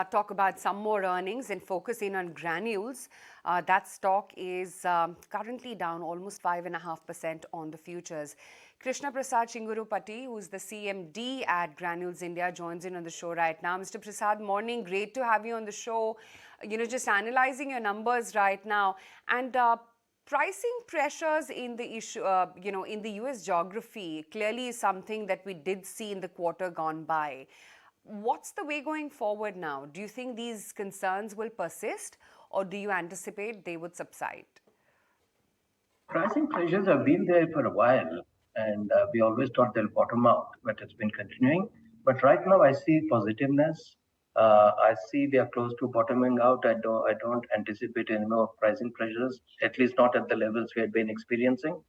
talk about some more earnings and focus in on Granules. That stock is currently down almost 5.5% on the futures. Krishna Prasad Chingurupati, who's the CMD at Granules India, joins in on the show right now. Mr. Prasad, morning. Great to have you on the show. Just analyzing your numbers right now. And pricing pressures in the issue, in the US geography clearly is something that we did see in the quarter gone by. What's the way going forward now? Do you think these concerns will persist, or do you anticipate they would subside? Pricing pressures have been there for a while, and we always thought they'll bottom out, but it's been continuing. But right now, I see positiveness. I see we are close to bottoming out. I don't anticipate any more pricing pressures, at least not at the levels we had been experiencing.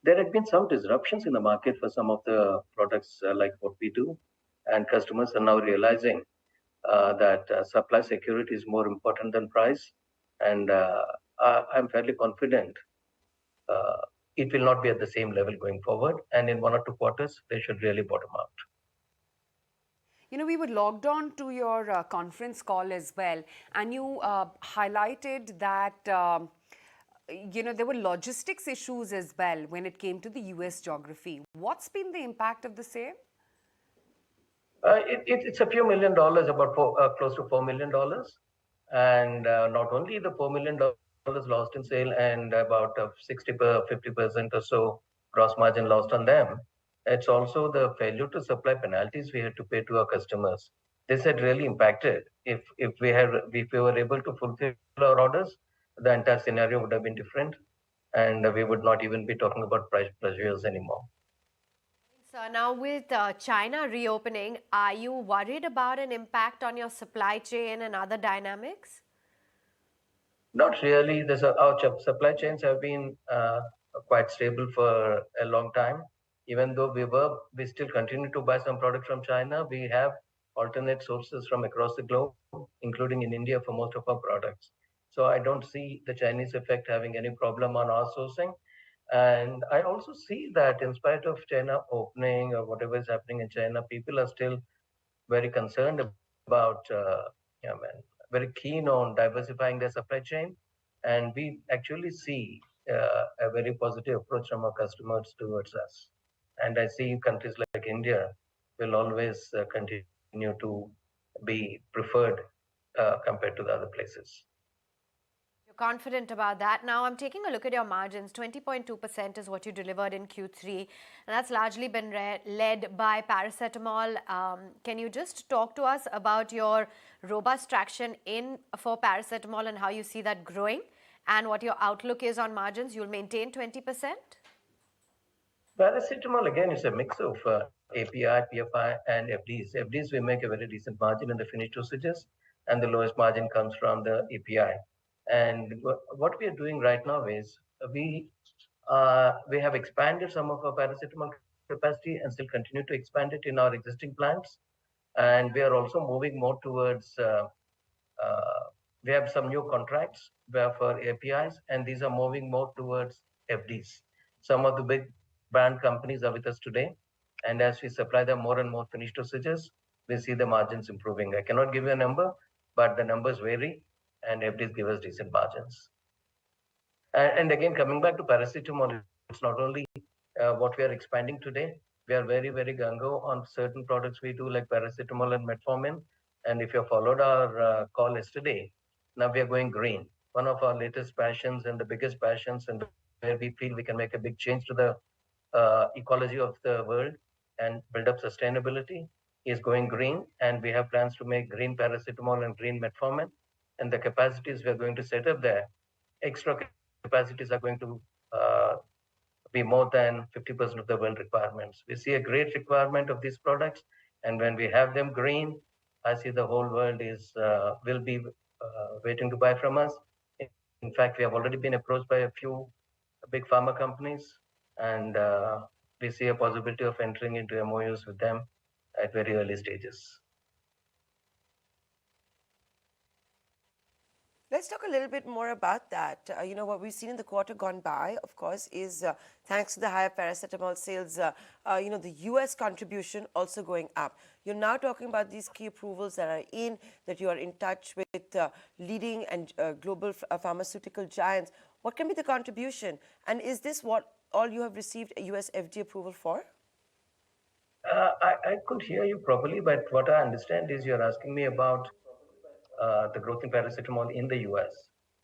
There had been some disruptions in the market for some of the products like what we do, and customers are now realizing that supply security is more important than price. And I'm fairly confident uh, it will not be at the same level going forward. And in 1 or 2 quarters, they should really bottom out. We were logged on to your conference call as well, and you highlighted that, there were logistics issues as well when it came to the US geography. What's been the impact of the same? It's a few $1 million, about close to $4 million. And not only the $4 million lost in sale and about 50% or so gross margin lost on them, it's also the failure to supply penalties we had to pay to our customers. This had really impacted. If we were able to fulfill our orders, the entire scenario would have been different, and we would not even be talking about price pressures anymore. So now with China reopening, are you worried about an impact on your supply chain and other dynamics? Not really. Our supply chains have been quite stable for a long time. Even though we still continue to buy some products from China, we have alternate sources from across the globe, including in India for most of our products. So I don't see the Chinese effect having any problem on our sourcing. And I also see that in spite of China opening or whatever is happening in China, people are still very concerned about, very keen on diversifying their supply chain. And we actually see a very positive approach from our customers towards us. And I see countries like India will always continue to be preferred compared to the other places. You're confident about that. Now, I'm taking a look at your margins. 20.2% is what you delivered in Q3, and that's largely been led by paracetamol. Can you just talk to us about your robust traction for paracetamol and how you see that growing, and what your outlook is on margins? You'll maintain 20%? Paracetamol, again, is a mix of API, PFI, and FDs. FDs, we make a very decent margin in the finished dosages, and the lowest margin comes from the API. And what we are doing right now is we have expanded some of our paracetamol capacity and still continue to expand it in our existing plants. And we are also moving more towards, we have some new contracts for APIs, and these are moving more towards FDs. Some of the big brand companies are with us today. And as we supply them more and more finished dosages, we see the margins improving. I cannot give you a number, but the numbers vary, and FDs give us decent margins. And again, coming back to paracetamol, it's not only what we are expanding today. We are very, very gung-ho on certain products we do, like paracetamol and metformin. And if you followed our call yesterday, now we are going green. One of our latest passions and the biggest passions, and where we feel we can make a big change to the ecology of the world and build up sustainability, is going green. And we have plans to make green paracetamol and green metformin. And the capacities we are going to set up there, extra capacities are going to be more than 50% of the world requirements. We see a great requirement of these products, and when we have them green, I see the whole world will be waiting to buy from us. In fact, we have already been approached by a few big pharma companies, and we see a possibility of entering into MOUs with them at very early stages. Let's talk a little bit more about that. What we've seen in the quarter gone by, of course, is thanks to the higher paracetamol sales, the US contribution also going up. You're now talking about these key approvals that are in, that you are in touch with leading and global pharmaceutical giants. What can be the contribution? And is this what all you have received a US FDA approval for? I could hear you properly, but what I understand is you're asking me about the growth in paracetamol in the US.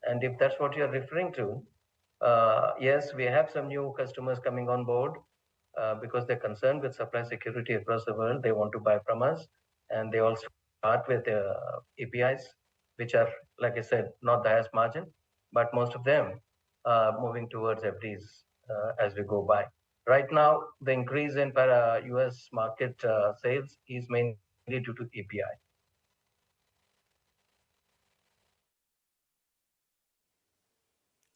And if that's what you're referring to, yes, we have some new customers coming on board because they're concerned with supply security across the world. They want to buy from us, and they also start with APIs, which are, like I said, not the highest margin, but most of them are moving towards FDs as we go by. Right now, the increase in US market sales is mainly due to API.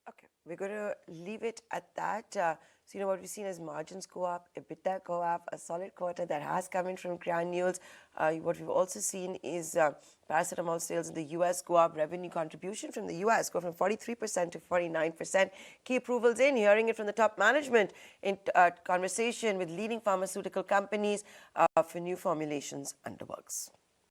Okay, we're going to leave it at that. What we've seen is margins go up, EBITDA go up, a solid quarter that has come in from Granules. What we've also seen is paracetamol sales in the US go up, revenue contribution from the US go from 43% to 49%. Key approvals in, hearing it from the top management in conversation with leading pharmaceutical companies for new formulations under works.